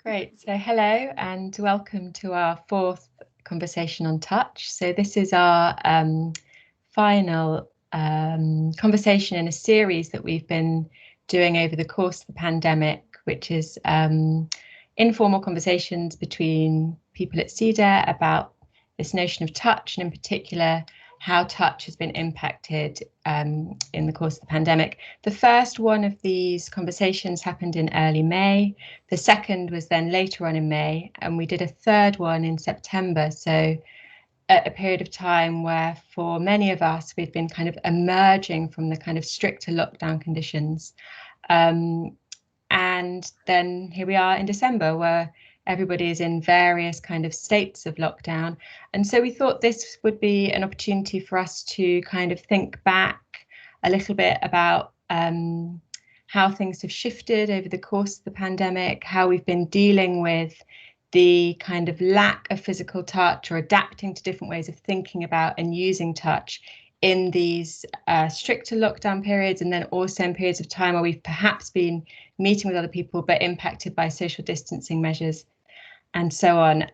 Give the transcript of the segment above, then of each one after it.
Great. So hello and welcome to our fourth conversation on touch. So this is our final conversation in a series that we've been doing over the course of the pandemic, which is informal conversations between people at C-DaRE about this notion of touch, and in particular how touch has been impacted in the course of the pandemic. The first one of these conversations happened in early May. The second was then later on in May, and we did a third one in September. So at a period of time where for many of us, we've been kind of emerging from the kind of stricter lockdown conditions. And then here we are in December, where everybody is in various kind of states of lockdown. And so we thought this would be an opportunity for us to kind of think back a little bit about how things have shifted over the course of the pandemic, how we've been dealing with the kind of lack of physical touch or adapting to different ways of thinking about and using touch in these stricter lockdown periods, and then also in periods of time where we've perhaps been meeting with other people but impacted by social distancing measures and so on.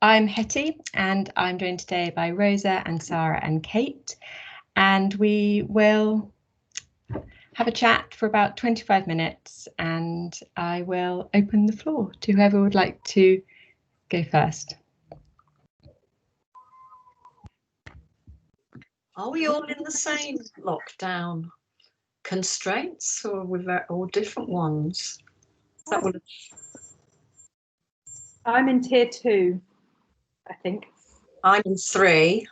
I'm Hetty, and I'm joined today by Rosa and Sara and Kate, and we will have a chat for about 25 minutes, and I will open the floor to whoever would like to go first. Are we all in the same lockdown constraints, or with all different ones? That would... I'm in tier 2, I think. I'm in 3.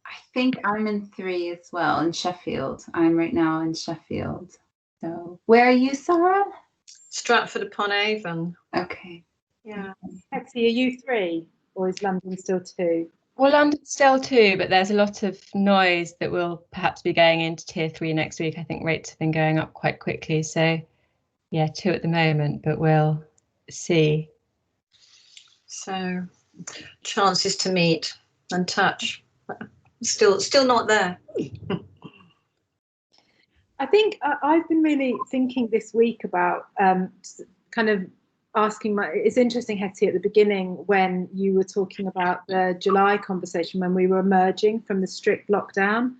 I think I'm in 3 as well, in Sheffield. I'm right now in Sheffield. So where are you, Sara? Stratford upon Avon. Okay. Yeah. Hetty, are you 3, or is London still 2? Well, London's still 2, but there's a lot of noise that will perhaps be going into tier 3 next week. I think rates have been going up quite quickly. So yeah, 2 at the moment, but we'll see. So chances to meet and touch, still not there. I think I've been really thinking this week about kind of asking it's interesting, Hetty, at the beginning when you were talking about the July conversation when we were emerging from the strict lockdown,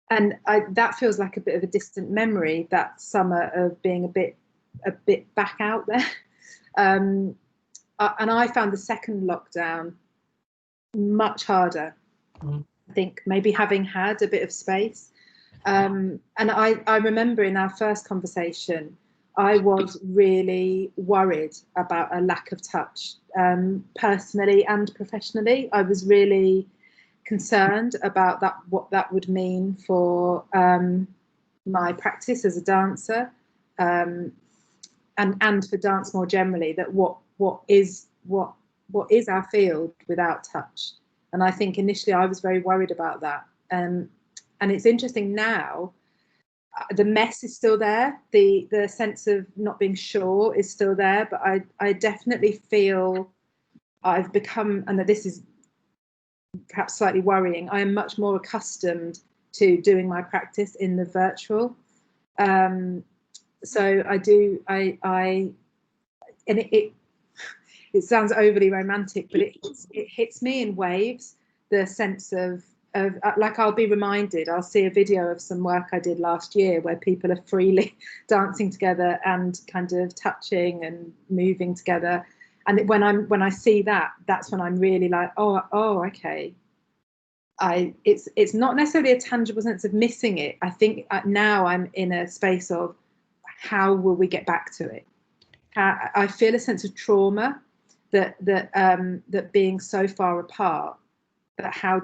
and that feels like a bit of a distant memory, that summer of being a bit back out there. And I found the second lockdown much harder. I think maybe having had a bit of space. And I remember in our first conversation, I was really worried about a lack of touch, personally and professionally. I was really concerned about what that would mean for my practice as a dancer, and for dance more generally. That what is our field without touch? And I think initially I was very worried about that. And it's interesting now. The mess is still there. The sense of not being sure is still there. But I definitely feel I've become, and that this is perhaps slightly worrying, I am much more accustomed to doing my practice in the virtual. So and it sounds overly romantic, but it hits me in waves, the sense of like, I'll be reminded, I'll see a video of some work I did last year where people are freely dancing together and kind of touching and moving together. And when I see that, that's when I'm really like, oh, okay. It's not necessarily a tangible sense of missing it. I think now I'm in a space of how will we get back to it? I feel a sense of trauma that being so far apart, but how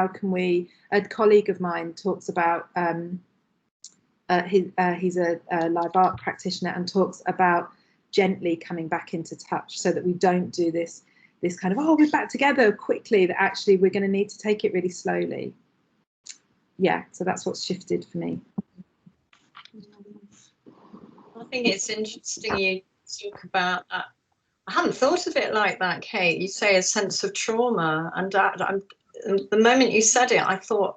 can we, a colleague of mine talks about, he's a live art practitioner, and talks about gently coming back into touch so that we don't do this kind of, oh, we're back together quickly, that actually we're going to need to take it really slowly. Yeah, so that's what's shifted for me. I think it's interesting you talk about that. I hadn't thought of it like that, Kate. You say a sense of trauma, and the moment you said it, I thought,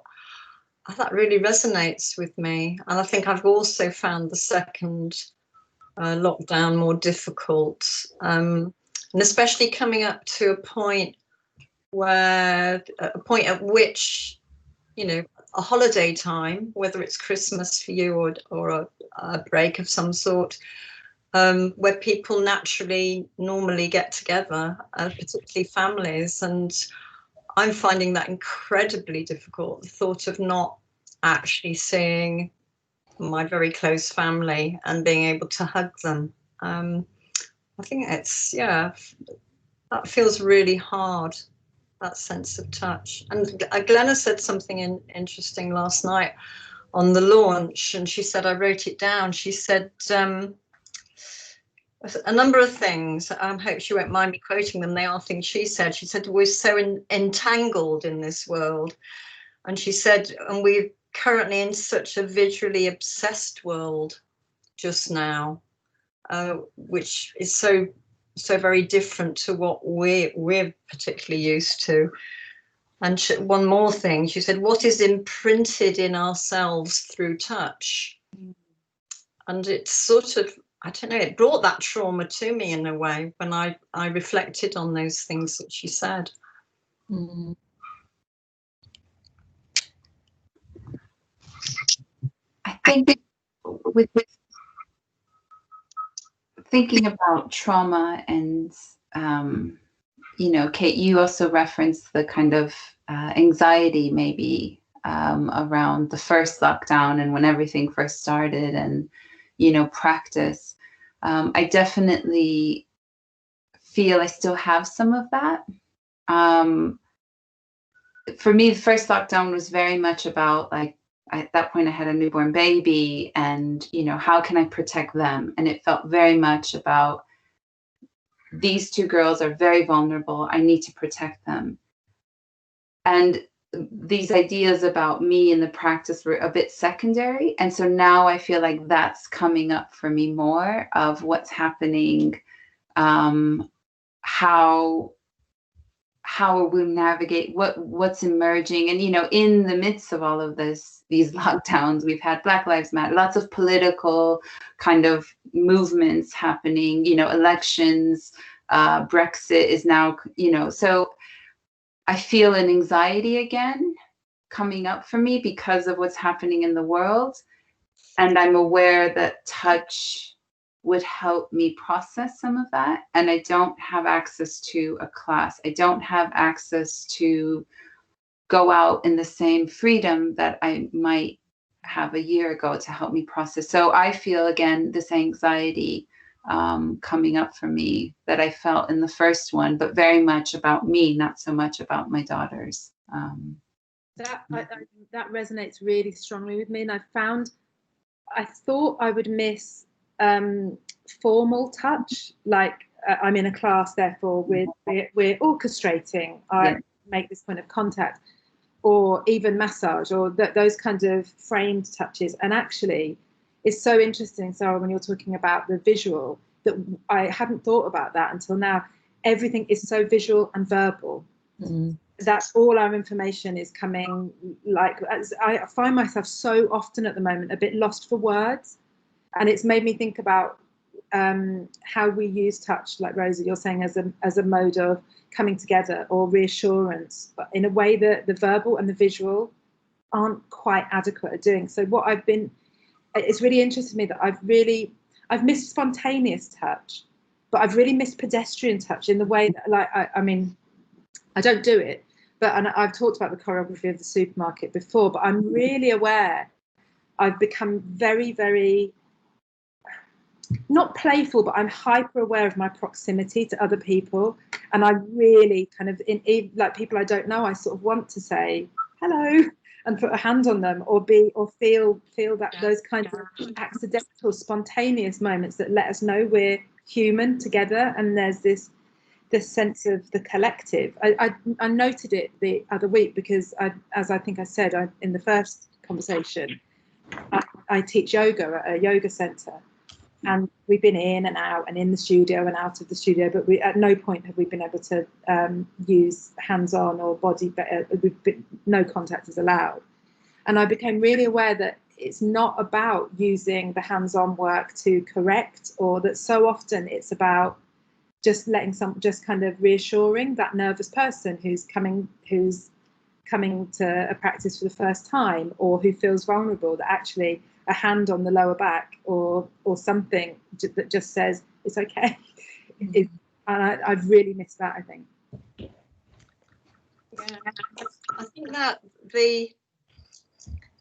oh, that really resonates with me. And I think I've also found the second lockdown more difficult, and especially coming up to a point at which, you know, a holiday time, whether it's Christmas for you or a break of some sort, where people normally get together, particularly families, and I'm finding that incredibly difficult. The thought of not actually seeing my very close family and being able to hug them. I think that feels really hard, that sense of touch. And Glenna said something interesting last night on the launch, and she said, I wrote it down. She said a number of things. I hope she won't mind me quoting them. They are things she said. She said, we're so entangled in this world. And she said, and we're currently in such a visually obsessed world just now, which is so very different to what we're particularly used to. And one more thing, she said, what is imprinted in ourselves through touch? And it's sort of, I don't know, it brought that trauma to me in a way when I reflected on those things that she said. Mm. I think with thinking about trauma and, you know, Kate, you also referenced the kind of anxiety maybe around the first lockdown and when everything first started and, you know, practice. I definitely feel I still have some of that. For me, the first lockdown was very much about, like, at that point I had a newborn baby and, you know, how can I protect them? And it felt very much about these two girls are very vulnerable. I need to protect them. And these ideas about me in the practice were a bit secondary. And so now I feel like that's coming up for me more of what's happening, how we navigate what's emerging. And, you know, in the midst of all of these lockdowns, we've had Black Lives Matter, lots of political kind of movements happening, you know, elections, Brexit is now, you know, so I feel an anxiety again coming up for me because of what's happening in the world. And I'm aware that touch would help me process some of that. And I don't have access to a class. I don't have access to go out in the same freedom that I might have a year ago to help me process. So I feel, again, this anxiety coming up for me that I felt in the first one, but very much about me, not so much about my daughters. That resonates really strongly with me. And I thought I would miss formal touch, like I'm in a class, therefore we're orchestrating. I make this point of contact, or even massage, or those kinds of framed touches. And actually, it's so interesting, Sarah, when you're talking about the visual, that I hadn't thought about that until now. Everything is so visual and verbal. Mm. That's all our information is coming. Like, I find myself so often at the moment a bit lost for words. And it's made me think about how we use touch, like Rosa, you're saying, as a mode of coming together or reassurance, but in a way that the verbal and the visual aren't quite adequate at doing. So it's really interested me that I've missed spontaneous touch, but I've really missed pedestrian touch in the way that, like, I mean, I don't do it, and I've talked about the choreography of the supermarket before, but I'm really aware I've become very, very, not playful, but I'm hyper aware of my proximity to other people. And I really kind of, like people I don't know, I sort of want to say hello and put a hand on them, or feel that those kinds of accidental, spontaneous moments that let us know we're human together. And there's this sense of the collective. I noted it the other week because, as I think I said in the first conversation, I teach yoga at a yoga centre. And we've been in and out and in the studio and out of the studio, but at no point have we been able to use hands-on or body, no contact is allowed. And I became really aware that it's not about using the hands-on work to correct, or that so often it's about just just kind of reassuring that nervous person who's coming to a practice for the first time, or who feels vulnerable, that actually a hand on the lower back or something that just says it's okay. And I've really missed that, I think. Yeah, I think that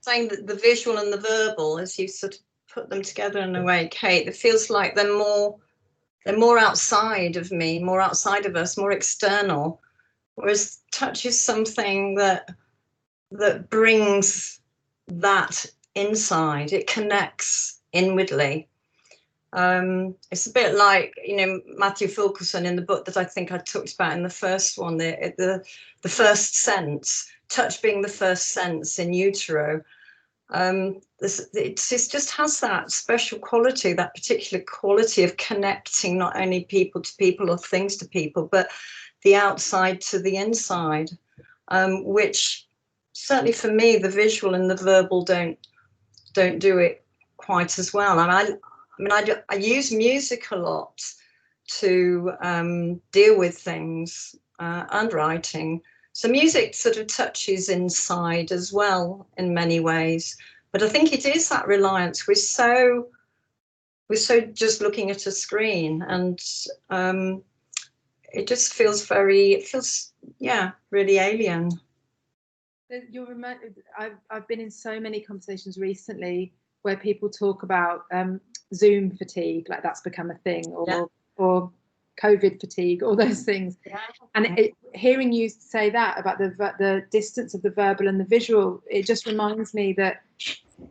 saying that the visual and the verbal, as you sort of put them together in a way, Kate, it feels like they're more outside of me, more outside of us, more external, whereas touch is something that brings that inside. It connects inwardly. It's a bit like, Matthew Fulkerson in the book that I think I talked about in the first one, the first sense, touch being the first sense in utero. It just has that special quality, that particular quality of connecting not only people to people or things to people, but the outside to the inside, which certainly for me, the visual and the verbal don't do it quite as well. And I use music a lot to deal with things and writing. So music sort of touches inside as well in many ways. But I think it is that reliance. We're so just looking at a screen, and it just feels really alien. I've been in so many conversations recently where people talk about Zoom fatigue, like that's become a thing, or COVID fatigue, all those things. Yeah. And hearing you say that about the distance of the verbal and the visual, it just reminds me that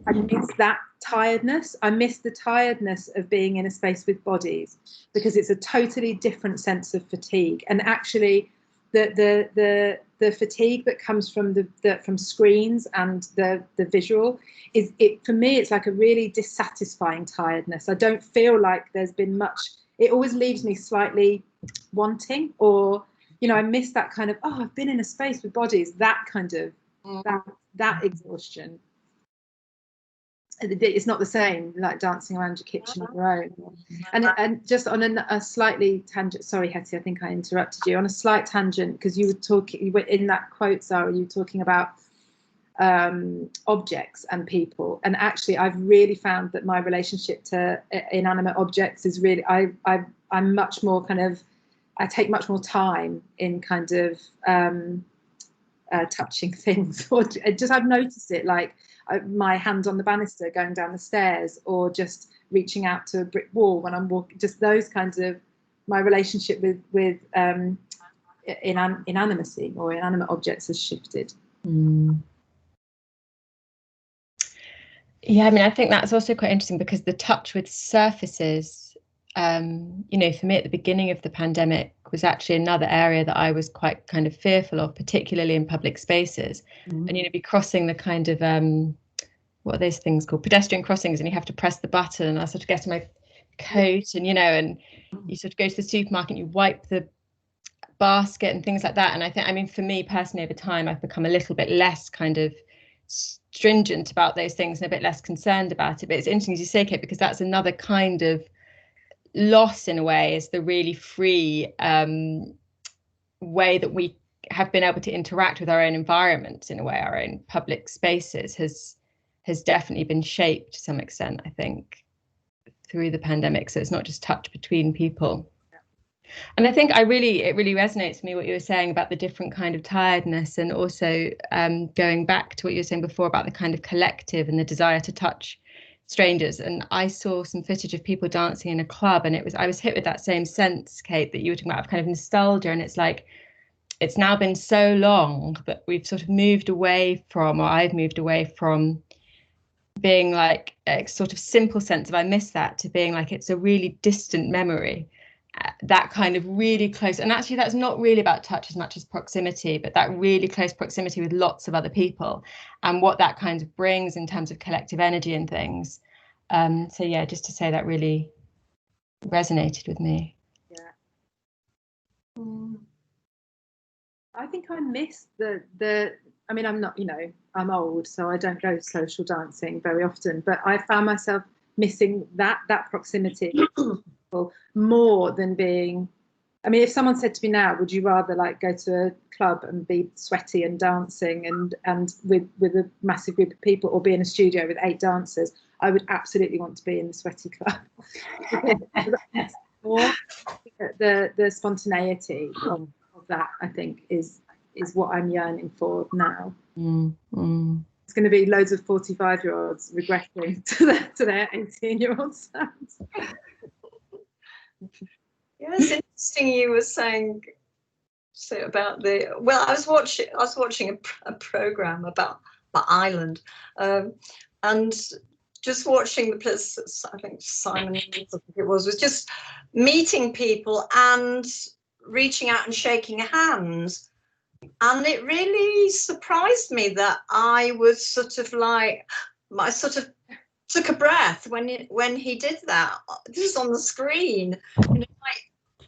I miss that tiredness. I miss the tiredness of being in a space with bodies, because it's a totally different sense of fatigue. And actually, the fatigue that comes from from screens and the visual for me, it's like a really dissatisfying tiredness. I don't feel like there's been much. It always leaves me slightly wanting, or I miss that kind of, I've been in a space with bodies, that kind of that exhaustion. It's not the same like dancing around your kitchen on your own. And just on a slightly tangent, sorry Hetty, I think I interrupted you, on a slight tangent, because you were in that quote, Sara, you were talking about objects and people, and actually I've really found that my relationship to inanimate objects is really, I'm much more kind of, I take much more time in kind of touching things, or just I've noticed it, like my hand on the banister going down the stairs, or just reaching out to a brick wall when I'm walking, just those kinds of, my relationship with inanimacy or inanimate objects has shifted. Yeah, I think that's also quite interesting, because the touch with surfaces, for me at the beginning of the pandemic was actually another area that I was quite kind of fearful of, particularly in public spaces. And be crossing the kind of what are those things called, pedestrian crossings, and you have to press the button, and I sort of get to my coat, and and you sort of go to the supermarket and you wipe the basket and things like that. And I think, for me personally, over time I've become a little bit less kind of stringent about those things and a bit less concerned about it. But it's interesting, as you say, Kate, because that's another kind of loss in a way, is the really free way that we have been able to interact with our own environments in a way. Our own public spaces has definitely been shaped to some extent, I think, through the pandemic. So it's not just touch between people. And I think it really resonates with me what you were saying about the different kind of tiredness, and also going back to what you were saying before about the kind of collective and the desire to touch strangers. And I saw some footage of people dancing in a club, and I was hit with that same sense, Kate, that you were talking about, of kind of nostalgia. And it's like, it's now been so long that we've sort of moved away from, or I've moved away from being like a sort of simple sense of I miss that, to being like it's a really distant memory. That kind of really close, and actually that's not really about touch as much as proximity, but that really close proximity with lots of other people, and what that kind of brings in terms of collective energy and things. So yeah, just to say that really resonated with me. Yeah. I think I miss the I mean, I'm not, you know, I'm old, so I don't go social dancing very often, but I found myself missing that proximity more than being, I mean, if someone said to me now, would you rather like go to a club and be sweaty and dancing and with a massive group of people, or be in a studio with 8 dancers, I would absolutely want to be in the sweaty club. Or the spontaneity of that, I think, is what I'm yearning for now. It's going to be loads of 45-year-olds regressing to their 18-year-old sons. Yeah, it's interesting you were saying about the. Well, I was watching a program about Ireland, and just watching the place. I think Simon, it was just meeting people and reaching out and shaking hands. And it really surprised me that I was sort of like, I sort of took a breath when he did that. This is on the screen. You know, like,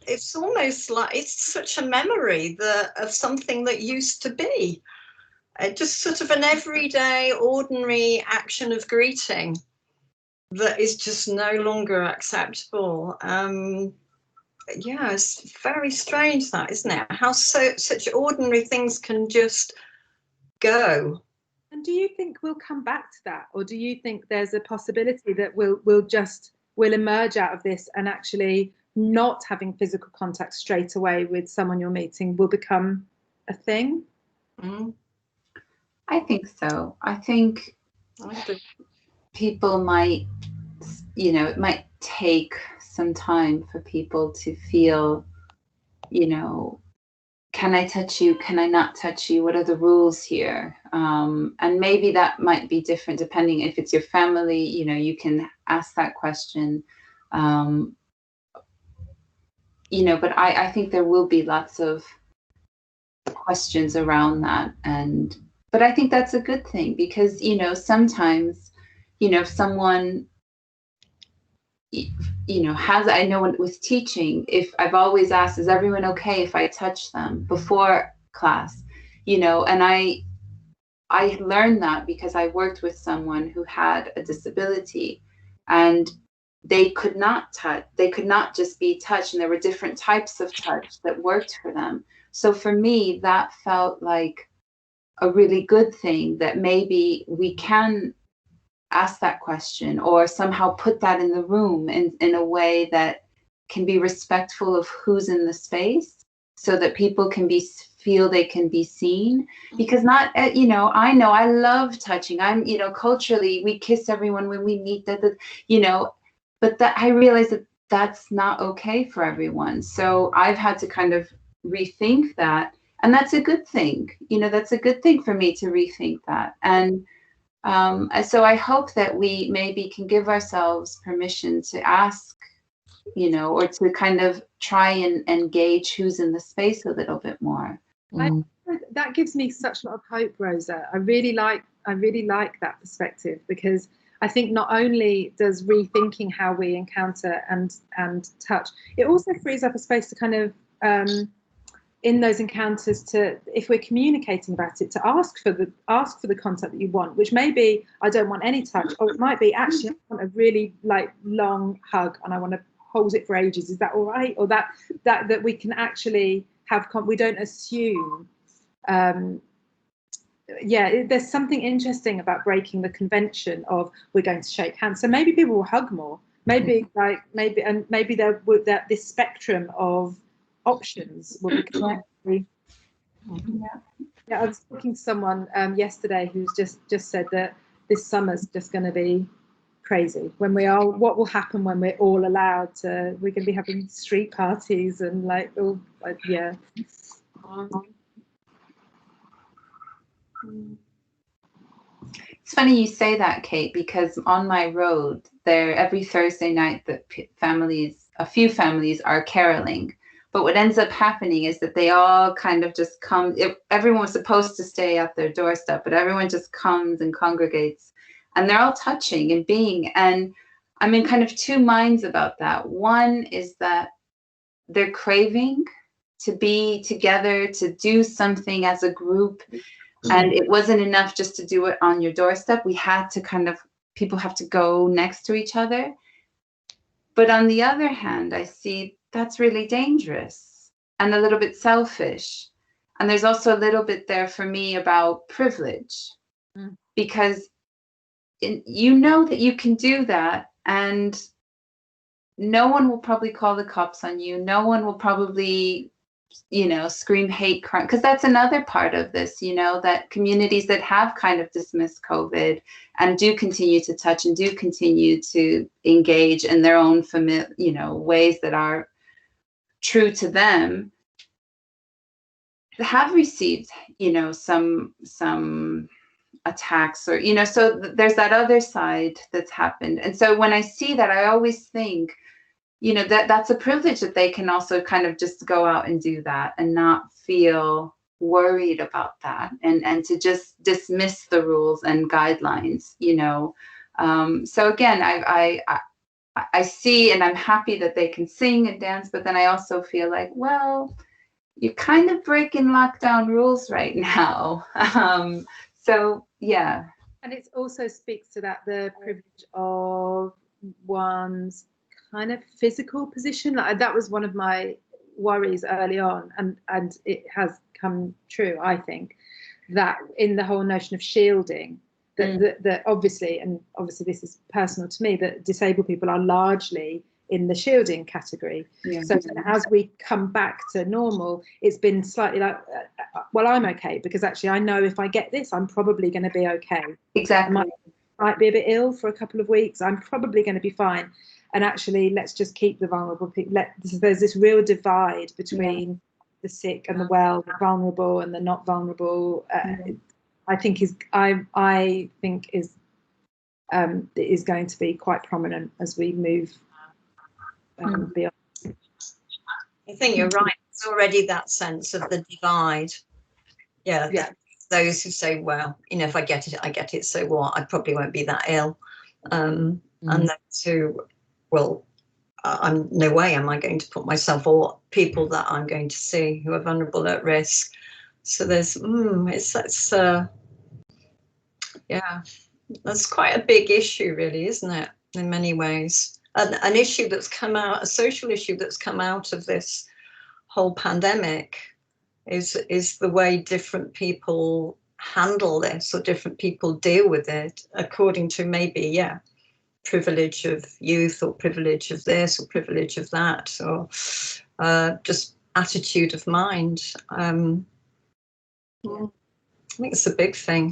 it's almost like it's such a memory of something that used to be. Just sort of an everyday, ordinary action of greeting that is just no longer acceptable. Yeah, it's very strange, that, isn't it? How such ordinary things can just go. And do you think we'll come back to that, or do you think there's a possibility that we'll emerge out of this, and actually not having physical contact straight away with someone you're meeting will become a thing? I think so. I think people might, you know, it might take some time for people to feel, you know, can I touch you? Can I not touch you? What are the rules here? And maybe that might be different depending if it's your family, you know, you can ask that question. You know, but I think there will be lots of questions around that. But I think that's a good thing, because, you know, sometimes, you know, if someone, you know, I know with teaching, if I've always asked, is everyone okay if I touch them before class, you know, and I learned that because I worked with someone who had a disability, and they could not touch, they could not just be touched, and there were different types of touch that worked for them. So for me, that felt like a really good thing, that maybe we can ask that question, or somehow put that in the room in a way that can be respectful of who's in the space, so that people can feel they can be seen. Because not, you know I love touching. I'm, you know, culturally we kiss everyone when we meet, you know, but that I realize that that's not okay for everyone. So I've had to kind of rethink that, and that's a good thing. You know, that's a good thing for me to rethink that. And so I hope that we maybe can give ourselves permission to ask, you know, or to kind of try and engage who's in the space a little bit more. That gives me such a lot of hope, Rosa. I really like that perspective, because I think not only does rethinking how we encounter and touch, it also frees up a space to kind of in those encounters, to, if we're communicating about it, to ask for the contact that you want, which may be, I don't want any touch, or it might be, actually I want a really like long hug and I want to hold it for ages. Is that all right? Or that we can actually have we don't assume. Yeah, there's something interesting about breaking the convention of we're going to shake hands. So maybe people will hug more. Maybe there would that this spectrum of options will become. Yeah, I was talking to someone yesterday who's just said that this summer's just going to be crazy. What will happen when we're all allowed to? We're going to be having street parties and like, all, yeah. It's funny you say that, Kate, because on my road there, every Thursday night, a few families are caroling. But what ends up happening is that they all kind of just come. Everyone was supposed to stay at their doorstep, but everyone just comes and congregates, and they're all touching and being. And I'm in kind of two minds about that. One is that they're craving to be together, to do something as a group. And it wasn't enough just to do it on your doorstep. We had to people have to go next to each other. But on the other hand, I see that's really dangerous and a little bit selfish. And there's also a little bit there for me about privilege, because you know that you can do that, and no one will probably call the cops on you. No one will probably, scream hate crime, because that's another part of this, that communities that have kind of dismissed COVID and do continue to touch and do continue to engage in their own ways that are true to them, have received, some attacks, or, so there's that other side that's happened. And so when I see that, I always think, that's a privilege that they can also kind of just go out and do that and not feel worried about that, and to just dismiss the rules and guidelines, So again, I see, and I'm happy that they can sing and dance, but then I also feel like, well, you're kind of breaking lockdown rules right now. So yeah. And it also speaks to the privilege of one's kind of physical position. That was one of my worries early on, and it has come true, I think, that in the whole notion of shielding, that obviously this is personal to me, that disabled people are largely in the shielding category. Yeah. So as we come back to normal, it's been slightly like, well, I'm okay, because actually I know if I get this, I'm probably going to be okay. Exactly. I might be a bit ill for a couple of weeks. I'm probably going to be fine. And actually, let's just keep the vulnerable people. There's this real divide between the sick and the well, the vulnerable and the not vulnerable. I think is going to be quite prominent as we move beyond. I think you're right. It's already that sense of the divide. Yeah. Those who say, well, if I get it, I get it. So what? I probably won't be that ill. And those who, well, no way am I going to put myself or people that I'm going to see who are vulnerable at risk. So there's, that's quite a big issue, really, isn't it? In many ways, an issue that's come out, a social issue that's come out of this whole pandemic is the way different people handle this, or different people deal with it according to maybe, privilege of youth, or privilege of this, or privilege of that, or just attitude of mind. I think it's a big thing.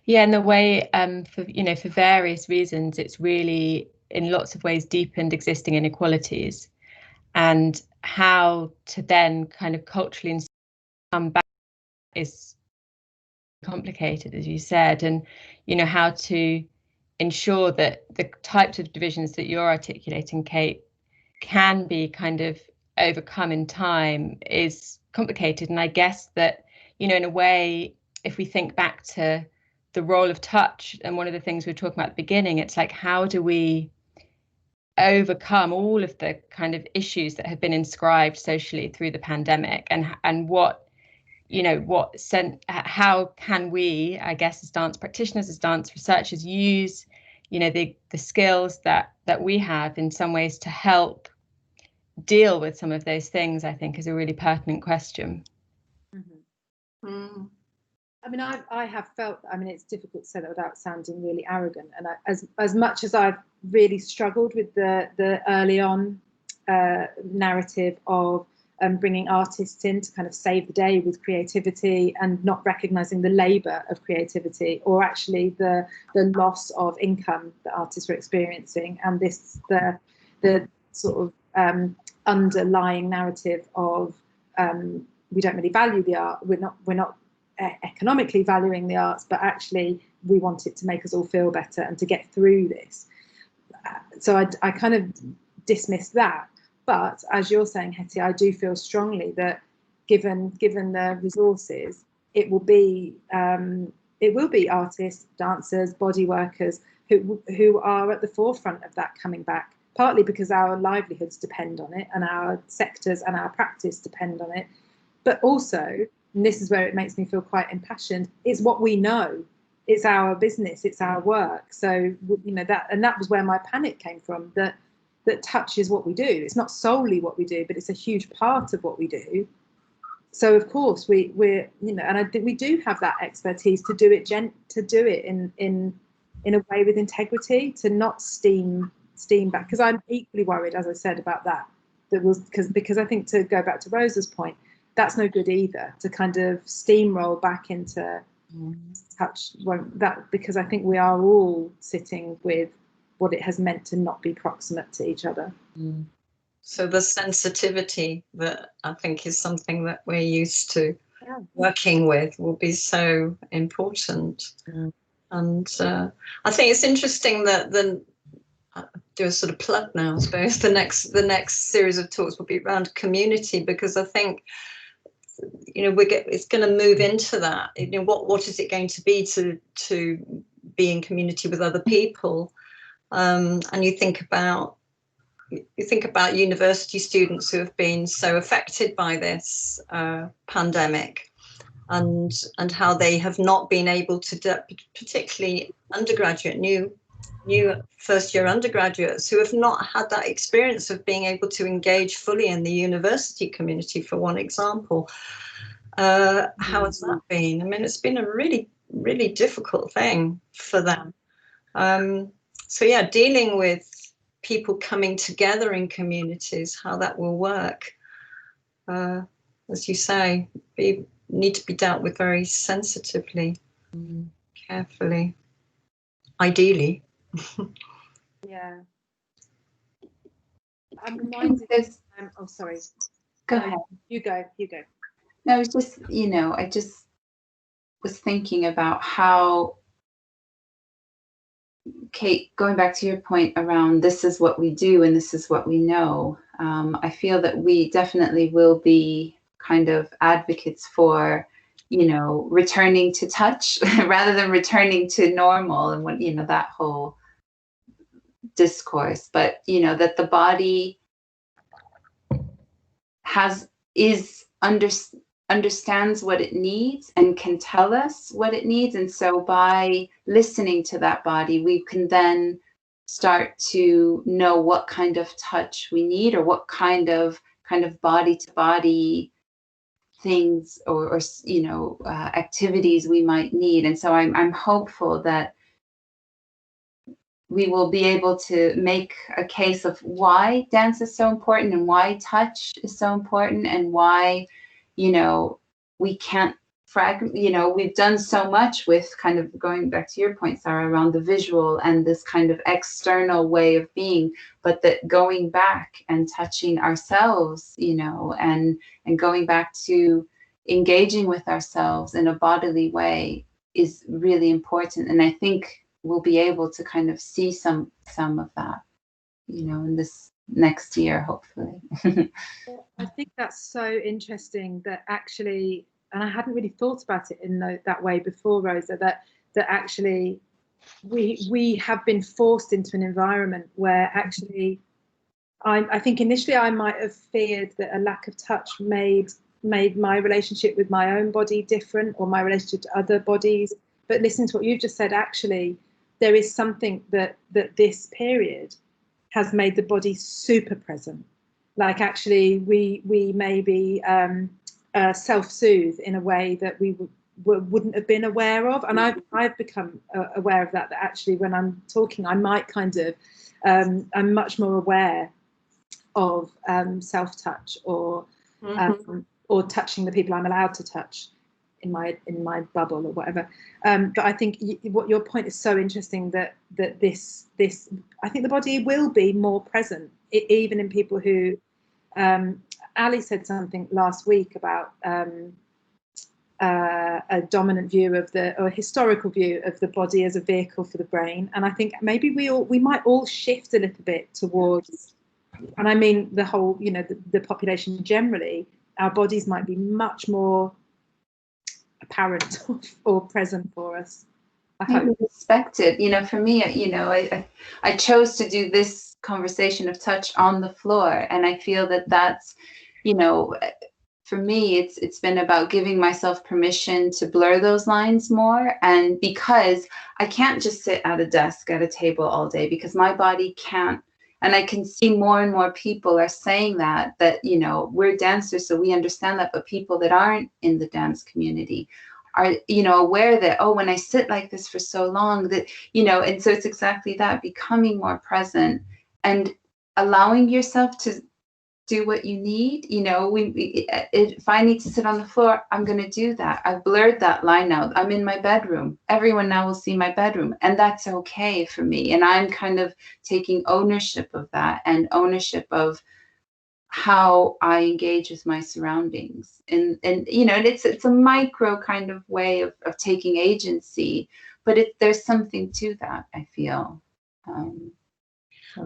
Yeah, in the way, for various reasons, it's really in lots of ways deepened existing inequalities, and how to then kind of culturally come back is complicated, as you said, and how to ensure that the types of divisions that you're articulating, Kate, can be kind of overcome in time is complicated. And I guess that, in a way, if we think back to the role of touch, and one of the things we were talking about at the beginning, it's like, how do we overcome all of the kind of issues that have been inscribed socially through the pandemic, and how can we, I guess, as dance practitioners, as dance researchers, use the skills that we have in some ways to help deal with some of those things, I think, is a really pertinent question. I mean, I have felt, it's difficult to say that without sounding really arrogant, and as much as I've really struggled with the early on narrative of bringing artists in to kind of save the day with creativity, and not recognizing the labor of creativity, or actually the loss of income that artists were experiencing, and the sort of underlying narrative of we don't really value the art, we're not economically valuing the arts, but actually we want it to make us all feel better and to get through this. So I kind of dismissed that. But as you're saying, Hetty, I do feel strongly that given the resources, it will be artists, dancers, body workers who are at the forefront of that coming back partly because our livelihoods depend on it, and our sectors and our practice depend on it, but also, and this is where it makes me feel quite impassioned, it's what we know. It's our business, it's our work. So, you know, that was where my panic came from, that touch is what we do. It's not solely what we do, but it's a huge part of what we do. So of course we're you know, and I think we do have that expertise to do it in a way with integrity, to not steam back, because I'm equally worried, as I said, about that was because I think, to go back to Rosa's point, that's no good either, to kind of steamroll back into touch, because I think we are all sitting with what it has meant to not be proximate to each other. So the sensitivity that I think is something that we're used to working with will be so important. And I think it's interesting that I'll do a sort of plug now, I suppose. The next series of talks will be around community, because I think, you know, it's going to move into that. You know, what is it going to be to be in community with other people? And you think about university students who have been so affected by this pandemic, and how they have not been able to, particularly undergraduate, new first-year undergraduates who have not had that experience of being able to engage fully in the university community, for one example. How has that been? I mean, it's been a really, really difficult thing for them. So yeah, dealing with people coming together in communities, how that will work, as you say, need to be dealt with very sensitively, carefully, ideally. Yeah. I'm reminded. Oh, sorry. Go ahead. You go. No, it's just, you know, I just was thinking about how, Kate, going back to your point around this is what we do and this is what we know, I feel that we definitely will be kind of advocates for, you know, returning to touch rather than returning to normal, and what, you know, that whole discourse. But, you know, that the body understands what it needs and can tell us what it needs. And so by listening to that body, we can then start to know what kind of touch we need, or what kind of body to body things or you know, activities we might need. And so I'm hopeful that we will be able to make a case of why dance is so important, and why touch is so important, and why, you know, we can't fragment, you know, we've done so much with, kind of going back to your point, Sara, around the visual and this kind of external way of being, but that going back and touching ourselves, you know, and going back to engaging with ourselves in a bodily way is really important. And I think we'll be able to kind of see some of that, you know, in this next year, hopefully. I think that's so interesting that actually, and I hadn't really thought about it in that way before, Rosa, that actually we have been forced into an environment where actually I think initially I might have feared that a lack of touch made my relationship with my own body different, or my relationship to other bodies. But listening to what you've just said, actually there is something that this period has made the body super present. Like actually we maybe self-soothe in a way that we wouldn't have been aware of. And I've become aware of that actually when I'm talking, I might kind of, I'm much more aware of self-touch or touching the people I'm allowed to touch in my bubble or whatever. But I think what your point is so interesting, that this I think the body will be more present, even in people who, Ali said something last week about a dominant view of or a historical view of the body as a vehicle for the brain. And I think maybe we might all shift a little bit towards, and I mean the whole, you know, the population generally, our bodies might be much more apparent or present for us. I hope. Respected. You know, for me, you know, I chose to do this conversation of touch on the floor. And I feel that that's, you know, for me, it's been about giving myself permission to blur those lines more. And because I can't just sit at a desk, at a table all day, because my body can't. And I can see more and more people are saying that, you know, we're dancers, so we understand that, but people that aren't in the dance community are, you know, aware that, oh, when I sit like this for so long, that, you know, and so it's exactly that, becoming more present and allowing yourself to do what you need. You know, if I need to sit on the floor, I'm going to do that. I've blurred that line now. I'm in my bedroom. Everyone now will see my bedroom, and that's okay for me. And I'm kind of taking ownership of that, and ownership of how I engage with my surroundings. And you know, it's a micro kind of way of taking agency, but there's something to that, I feel.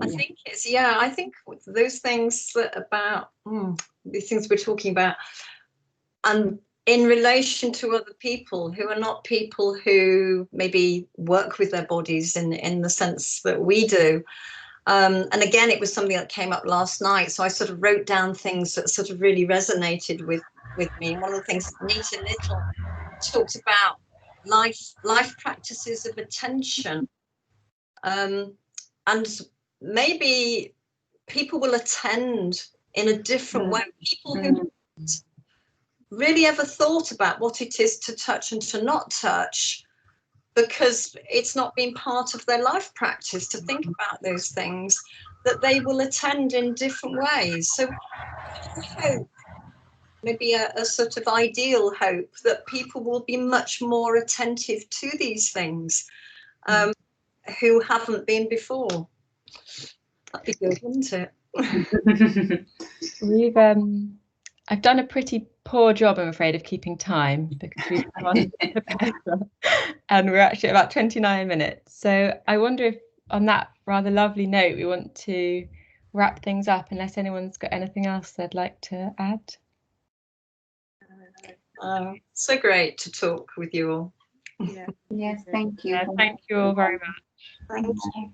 I think I think those things about these things we're talking about, and in relation to other people who are not people who maybe work with their bodies in the sense that we do. And again, it was something that came up last night, so I sort of wrote down things that sort of really resonated with me. And one of the things Nita Little talked about, life practices of attention, and maybe people will attend in a different way. People who haven't really ever thought about what it is to touch and to not touch, because it's not been part of their life practice to think about those things, that they will attend in different ways. So I hope, maybe a sort of ideal hope, that people will be much more attentive to these things who haven't been before. That'd be good, wouldn't it? I've done a pretty poor job, I'm afraid, of keeping time, because we've gone and we're actually about 29 minutes. So I wonder if, on that rather lovely note, we want to wrap things up, unless anyone's got anything else they'd like to add. So great to talk with you all. Yeah. Yes, thank you. Thank you all very much. Thank you.